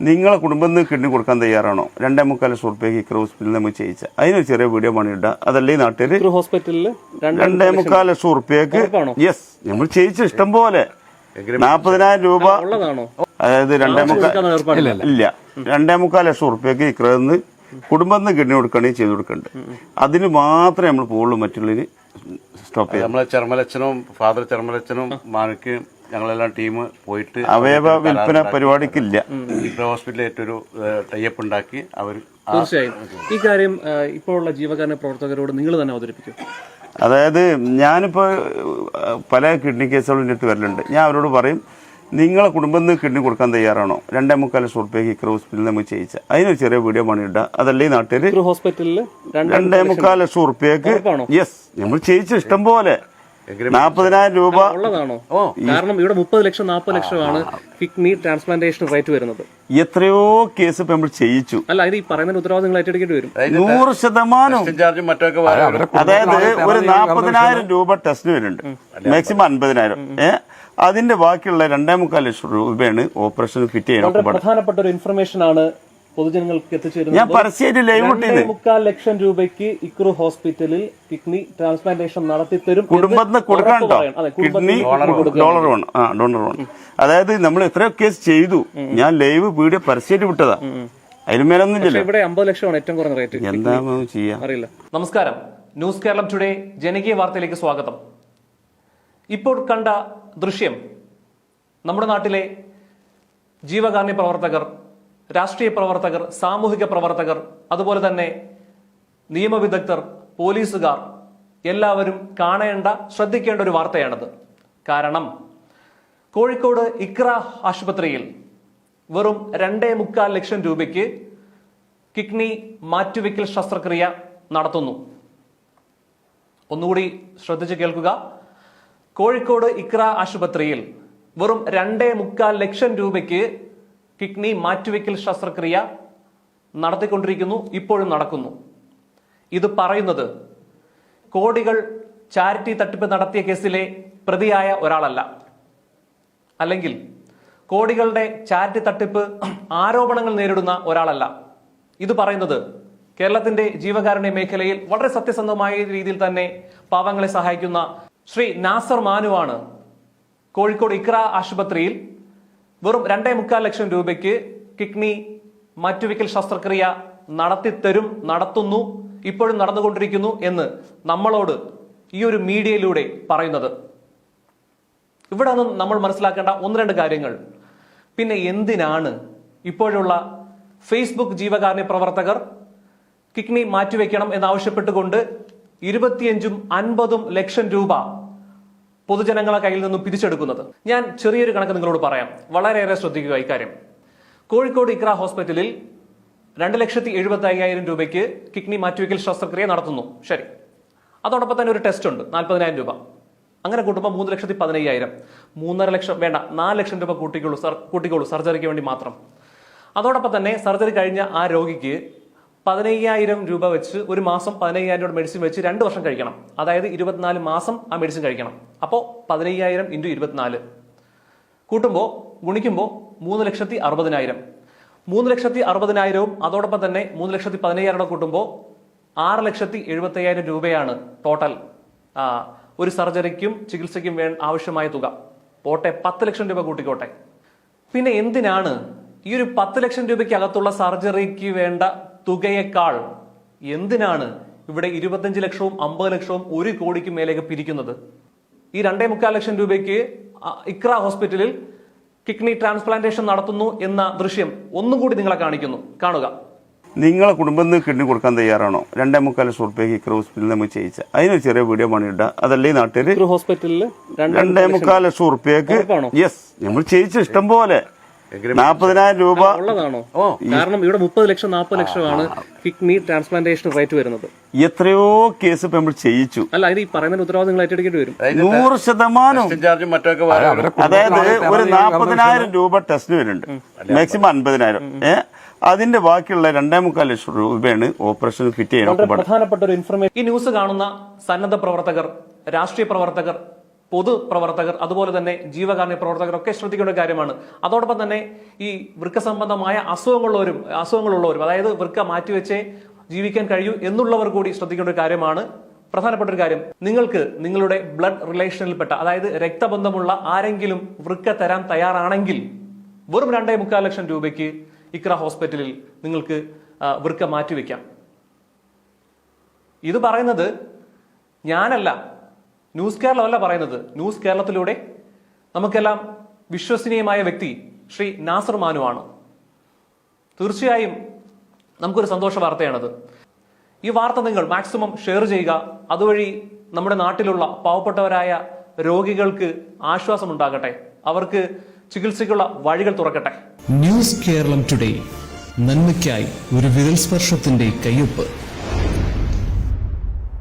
നിങ്ങളെ കുടുംബം കിഡ്നി കൊടുക്കാൻ തയ്യാറാണോ? 2.25 ലക്ഷം റുപ്യക്ക് ഇക്ര ഹോസ്പിറ്റലിൽ നമ്മൾ ചെയ്യിച്ച അതിനൊരു ചെറിയ വീഡിയോ പണിയിട്ട അതല്ലേ നാട്ടില് ഹോസ്പിറ്റലിൽ 2.25 ലക്ഷം റുപ്യക്ക് യെസ് നമ്മൾ ചെയ്യിച്ച ഇഷ്ടം പോലെ 40,000 രൂപ അതായത് 2.25 ലക്ഷം റുപ്യക്ക് ഇക്രന്ന് കുടുംബത്തിന് കിഡ്നി കൊടുക്കുകയാണെങ്കിൽ ചെയ്ത് കൊടുക്കുന്നുണ്ട്. അതിന് മാത്രമേ നമ്മൾ പോകുള്ളൂ, മറ്റുള്ളതിന് സ്റ്റോപ്പ് ചെയ്യാം. നമ്മളെ ചെറുമലച്ചനും ഫാദർ ചെറുമലച്ചനും മാനയ്ക്ക് ഞങ്ങളെല്ലാം ടീം പോയിട്ട് അവയവ വിൽപ്പന പരിപാടിക്കില്ല. ഹോസ്പിറ്റലിൽ ഏറ്റൊരു ടൈപ്പ് ഉണ്ടാക്കി അവർ തീർച്ചയായും ഈ കാര്യം ഇപ്പോഴുള്ള ജീവകാരുണ്യ പ്രവർത്തകരോട് നിങ്ങൾ തന്നെ അവതരിപ്പിക്കും. അതായത് ഞാനിപ്പോൾ പല കിഡ്നി കേസുകളും ഇട്ട് വരലുണ്ട്. ഞാൻ അവരോട് പറയും, നിങ്ങളെ കുടുംബം കിഡ്നി കൊടുക്കാൻ തയ്യാറാണോ? 2.25 ലക്ഷം റുപ്യക്ക് ഇക്ര ഹോസ്പിറ്റലിൽ നമ്മൾ ചെയ്യിച്ച അതിനൊരു ചെറിയ വീഡിയോ പണിയിട്ട അതല്ലേ നാട്ടില് ഹോസ്പിറ്റലിൽ 2.25 ലക്ഷം റുപ്യക്ക് യെസ് നമ്മൾ ചെയ്യിച്ച ഇഷ്ടം പോലെ 40,000 രൂപ ഉള്ളതാണോ? കാരണം ഇവിടെ 30 ലക്ഷം 40 ലക്ഷമാണ് കിഡ്നി ട്രാൻസ്പ്ലാന്റേഷൻ റേറ്റ് വരുന്നത്. എത്രയോ കേസ് ഇപ്പൊ നമ്മൾ ചെയ്യിച്ചു. അല്ല, ഇത് ഈ പറയുന്ന ഉത്തരവാദിത്തം നിങ്ങൾ ഏറ്റെടുക്കേണ്ടി വരും. 100% ചാർജും മറ്റൊക്കെ. അതായത് ഒരു 40,000 രൂപ ടെസ്റ്റിന് വരുന്നുണ്ട്, മാക്സിമം 50,000. അതിന്റെ ബാക്കിയുള്ള 2.25 ലക്ഷം രൂപയാണ് ഓപ്പറേഷൻ ഫിറ്റ് ചെയ്യാൻ. പ്രധാനപ്പെട്ട ഒരു ഇൻഫർമേഷൻ ആണ് പൊതുജനങ്ങൾക്ക് എത്തിച്ചേരുന്നത്. ഞാൻ പരസ്യമായിട്ട് ലൈവ് 2.25 ലക്ഷം രൂപയ്ക്ക് ഇക്രു ഹോസ്പിറ്റലിൽ കിഡ്നി ട്രാൻസ്പ്ലാന്റേഷൻ നടത്തിത്തരും. കുടുംബത്തിന് കൊടുക്കാണ്ടോ? കിഡ്നി ഡോണർ വേണം. അതായത് നമ്മൾ എത്രയോ കേസ് ചെയ്തു. ഞാൻ ലൈവ് വീഡിയോ പരസ്യമായിട്ട് വിട്ടതാ. അതിന് മേലൊന്നും ഇല്ലല്ലോ. ഇവിടെ 50 ലക്ഷമാണ് ഏറ്റവും കുറഞ്ഞ റേറ്റ്. എന്താ ചെയ്യാ അറിയില്ല. നമസ്കാരം, ന്യൂസ് കേരളം ടുഡേ ജനകീയ വാർത്തയിലേക്ക് സ്വാഗതം. ഇപ്പോൾ കണ്ട ദൃശ്യം നമ്മുടെ നാട്ടിലെ ജീവകാരുണ്യ പ്രവർത്തകർ, രാഷ്ട്രീയ പ്രവർത്തകർ, സാമൂഹിക പ്രവർത്തകർ, അതുപോലെ തന്നെ നിയമവിദഗ്ധർ, പോലീസുകാർ എല്ലാവരും കാണേണ്ട, ശ്രദ്ധിക്കേണ്ട ഒരു വാർത്തയാണത്. കാരണം കോഴിക്കോട് ഇക്ര ആശുപത്രിയിൽ വെറും 2.25 ലക്ഷം രൂപയ്ക്ക് കിഡ്നി മാറ്റുവെക്കൽ ശസ്ത്രക്രിയ നടത്തുന്നു. ഒന്നുകൂടി ശ്രദ്ധിച്ച് കേൾക്കുക. കോഴിക്കോട് ഇക്ര ആശുപത്രിയിൽ വെറും 2.25 ലക്ഷം രൂപയ്ക്ക് കിഡ്നി മാറ്റുവെക്കൽ ശസ്ത്രക്രിയ നടത്തിക്കൊണ്ടിരിക്കുന്നു, ഇപ്പോഴും നടക്കുന്നു. ഇത് പറയുന്നത് കോടികൾ ചാരിറ്റി തട്ടിപ്പ് നടത്തിയ കേസിലെ പ്രതിയായ ഒരാളല്ല, അല്ലെങ്കിൽ കോടികളുടെ ചാരിറ്റി തട്ടിപ്പ് ആരോപണങ്ങൾ നേരിടുന്ന ഒരാളല്ല. ഇത് പറയുന്നത് കേരളത്തിന്റെ ജീവകാരുണ്യ മേഖലയിൽ വളരെ സത്യസന്ധമായ രീതിയിൽ തന്നെ പാവങ്ങളെ സഹായിക്കുന്ന ശ്രീ നാസർ മാനുവാണ്. കോഴിക്കോട് ഇക്ര ആശുപത്രിയിൽ വെറും 2.25 ലക്ഷം രൂപയ്ക്ക് കിഡ്നി മാറ്റുവെക്കൽ ശസ്ത്രക്രിയ നടത്തുന്നു, ഇപ്പോഴും നടന്നുകൊണ്ടിരിക്കുന്നു എന്ന് നമ്മളോട് ഈ ഒരു മീഡിയയിലൂടെ പറയുന്നത്. ഇവിടെ നിന്ന് നമ്മൾ മനസ്സിലാക്കേണ്ട 1-2 കാര്യങ്ങൾ. പിന്നെ എന്തിനാണ് ഇപ്പോഴുള്ള ഫേസ്ബുക്ക് ജീവകാരുണ്യ പ്രവർത്തകർ കിഡ്നി മാറ്റിവെക്കണം എന്നാവശ്യപ്പെട്ടുകൊണ്ട് 25-50 ലക്ഷം രൂപ പൊതുജനങ്ങളെ കയ്യിൽ നിന്നും പിരിച്ചെടുക്കുന്നത്? ഞാൻ ചെറിയൊരു കണക്ക് നിങ്ങളോട് പറയാം, വളരെയേറെ ശ്രദ്ധിക്കുക ഇക്കാര്യം. കോഴിക്കോട് ഇക്ര ഹോസ്പിറ്റലിൽ 2,75,000 രൂപയ്ക്ക് കിഡ്നി മാറ്റിവെക്കൽ ശസ്ത്രക്രിയ നടത്തുന്നു. ശരി, അതോടൊപ്പം തന്നെ ഒരു ടെസ്റ്റ് ഉണ്ട് 40,000 രൂപ. അങ്ങനെ കൂട്ടുമ്പോൾ 3,15,000. 3.5 ലക്ഷം വേണ്ട, 4 ലക്ഷം രൂപ കൂട്ടിക്കോളൂ സർജറിക്ക് വേണ്ടി മാത്രം. അതോടൊപ്പം തന്നെ സർജറി കഴിഞ്ഞ ആ രോഗിക്ക് 15,000 രൂപ വെച്ച് ഒരു മാസം 15,000 രൂപ മെഡിസിൻ വെച്ച് 2 വർഷം കഴിക്കണം. അതായത് 24 മാസം ആ മെഡിസിൻ കഴിക്കണം. അപ്പോൾ 15,000 × 24 കൂട്ടുമ്പോൾ ഗുണിക്കുമ്പോൾ 3,60,000. 3,60,000 അതോടൊപ്പം തന്നെ 3,15,000 കൂട്ടുമ്പോൾ 6,70,000 രൂപയാണ് ടോട്ടൽ ഒരു സർജറിക്കും ചികിത്സയ്ക്കും ആവശ്യമായ തുക. പോട്ടെ 10 ലക്ഷം രൂപ കൂട്ടിക്കോട്ടെ. പിന്നെ എന്തിനാണ് ഈ ഒരു 10 ലക്ഷം രൂപയ്ക്ക് അകത്തുള്ള സർജറിക്ക് വേണ്ട തുകയേക്കാൾ എന്തിനാണ് ഇവിടെ 25 ലക്ഷവും 50 ലക്ഷവും 1 കോടിക്ക് മേലേക്ക് പിരിക്കുന്നത്? ഈ 2.25 ലക്ഷം രൂപയ്ക്ക് ഇക്ര ഹോസ്പിറ്റലിൽ കിഡ്നി ട്രാൻസ്പ്ലാന്റേഷൻ നടത്തുന്നു എന്ന ദൃശ്യം ഒന്നും കൂടി നിങ്ങളെ കാണുക. നിങ്ങളെ കുടുംബം കിഡ്നി കൊടുക്കാൻ തയ്യാറാണോ? 2.25 ലക്ഷം റുപ്യക്ക് ഇക്ര ഹോസ്പിറ്റലിൽ നമ്മൾ ചെയ്യിച്ച അതിനൊരു ചെറിയ വീഡിയോ പണിയിട്ട അതല്ലേ നാട്ടില് ഹോസ്പിറ്റലിൽ 2.25 ലക്ഷം റുപ്യക്ക് യെസ് നമ്മൾ ചെയ്യിച്ച ഇഷ്ടം പോലെ 40,000 രൂപ ഉള്ളതാണോ? കാരണം ഇവിടെ 30 ലക്ഷം 40 ലക്ഷമാണ് കിഡ്നി ട്രാൻസ്പ്ലാന്റേഷൻ റേറ്റ് വരുന്നത്. എത്രയോ കേസ് ഇപ്പൊ നമ്മൾ ചെയ്യിച്ചു. അല്ല, ഇത് ഈ പറയുന്ന ഉത്തരവാദിത്തം നിങ്ങൾ ഏറ്റെടുക്കേണ്ടി വരും. 100% ചാർജും മറ്റൊക്കെ. അതായത് ഒരു 40,000 രൂപ ടെസ്റ്റിന് വരുന്നുണ്ട്, മാക്സിമം 50,000. അതിന്റെ ബാക്കിയുള്ള 2.25 ലക്ഷം രൂപയാണ് ഓപ്പറേഷൻ ഫിറ്റ് ചെയ്യാൻ. പ്രധാനപ്പെട്ട ഒരു ഇൻഫർമേഷൻ. ഈ ന്യൂസ് കാണുന്ന സന്നദ്ധ പ്രവർത്തകർ, രാഷ്ട്രീയ പ്രവർത്തകർ, പൊതുപ്രവർത്തകർ അതുപോലെ തന്നെ ജീവകാരുണ്യ പ്രവർത്തകർ ഒക്കെ ശ്രദ്ധിക്കേണ്ട ഒരു കാര്യമാണ്. അതോടൊപ്പം തന്നെ ഈ വൃക്ക സംബന്ധമായ അസുഖങ്ങളുള്ളവരും അതായത് വൃക്ക മാറ്റിവെച്ചേ ജീവിക്കാൻ കഴിയൂ എന്നുള്ളവർ കൂടി ശ്രദ്ധിക്കേണ്ട ഒരു കാര്യമാണ്. പ്രധാനപ്പെട്ട ഒരു കാര്യം, നിങ്ങൾക്ക് നിങ്ങളുടെ ബ്ലഡ് റിലേഷനിൽപ്പെട്ട അതായത് രക്തബന്ധമുള്ള ആരെങ്കിലും വൃക്ക തരാൻ തയ്യാറാണെങ്കിൽ വെറും 2.25 ലക്ഷം രൂപയ്ക്ക് ഇക്ര ഹോസ്പിറ്റലിൽ നിങ്ങൾക്ക് വൃക്ക മാറ്റിവെക്കാം. ഇത് പറയുന്നത് ഞാനല്ല, ന്യൂസ് കേരളമല്ല പറയുന്നത്. ന്യൂസ് കേരളത്തിലൂടെ നമുക്കെല്ലാം വിശ്വസനീയമായ വ്യക്തി ശ്രീ നാസർ മാനുവാണ്. തീർച്ചയായും നമുക്കൊരു സന്തോഷ വാർത്തയാണത്. ഈ വാർത്ത നിങ്ങൾ മാക്സിമം ഷെയർ ചെയ്യുക. അതുവഴി നമ്മുടെ നാട്ടിലുള്ള പാവപ്പെട്ടവരായ രോഗികൾക്ക് ആശ്വാസമുണ്ടാകട്ടെ, അവർക്ക് ചികിത്സയ്ക്കുള്ള വഴികൾ തുറക്കട്ടെ. ന്യൂസ് കേരളം ടുഡേ, നന്മയ്ക്കായി ഒരു വിരൽ സ്പർശത്തിന്റെ കയ്യൊപ്പ്.